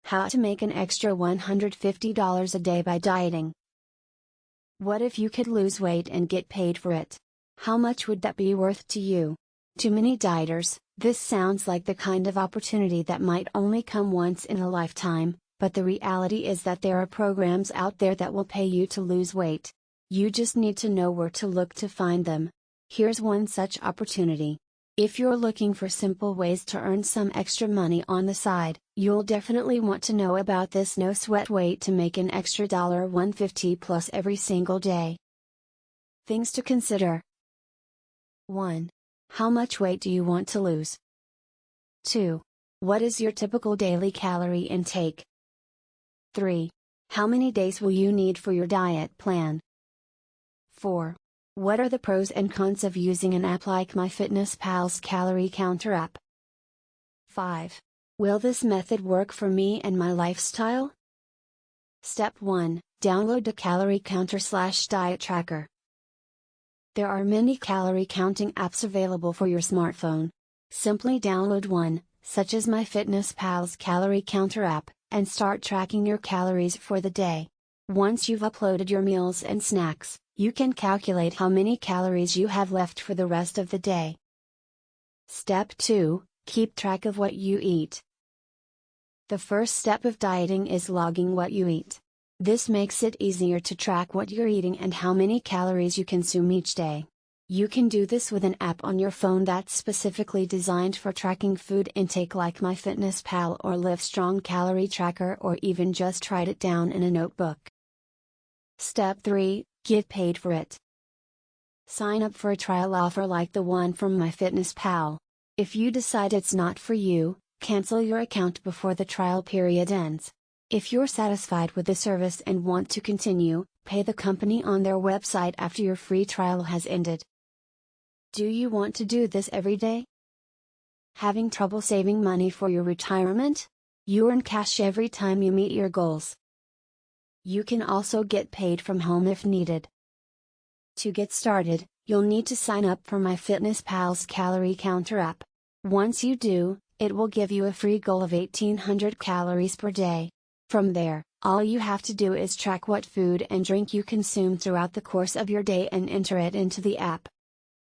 How to make an extra $150 a day by dieting. What if you could lose weight and get paid for it? How much would that be worth to you? To many dieters, this sounds like the kind of opportunity that might only come once in a lifetime, but the reality is that there are programs out there that will pay you to lose weight. You just need to know where to look to find them. Here's one such opportunity. If you're looking for simple ways to earn some extra money on the side, you'll definitely want to know about this no sweat way to make an extra $150 plus every single day. Things to consider. 1. How much weight do you want to lose? 2. What is your typical daily calorie intake? 3. How many days will you need for your diet plan? 4. What are the pros and cons of using an app like MyFitnessPal's Calorie Counter app? 5. Will this method work for me and my lifestyle? Step 1. Download the Calorie Counter/Diet Tracker. There are many calorie counting apps available for your smartphone. Simply download one, such as MyFitnessPal's Calorie Counter app, and start tracking your calories for the day. Once you've uploaded your meals and snacks, you can calculate how many calories you have left for the rest of the day. Step 2. Keep track of what you eat. The first step of dieting is logging what you eat. This makes it easier to track what you're eating and how many calories you consume each day. You can do this with an app on your phone that's specifically designed for tracking food intake like MyFitnessPal or Livestrong Calorie Tracker, or even just write it down in a notebook. Step 3. Get paid for it. Sign up for a trial offer like the one from MyFitnessPal. If you decide it's not for you, cancel your account before the trial period ends. If you're satisfied with the service and want to continue, pay the company on their website after your free trial has ended. Do you want to do this every day? Having trouble saving money for your retirement? You earn cash every time you meet your goals. You can also get paid from home if needed. To get started, you'll need to sign up for MyFitnessPal's Calorie Counter app. Once you do, it will give you a free goal of 1,800 calories per day. From there, all you have to do is track what food and drink you consume throughout the course of your day and enter it into the app.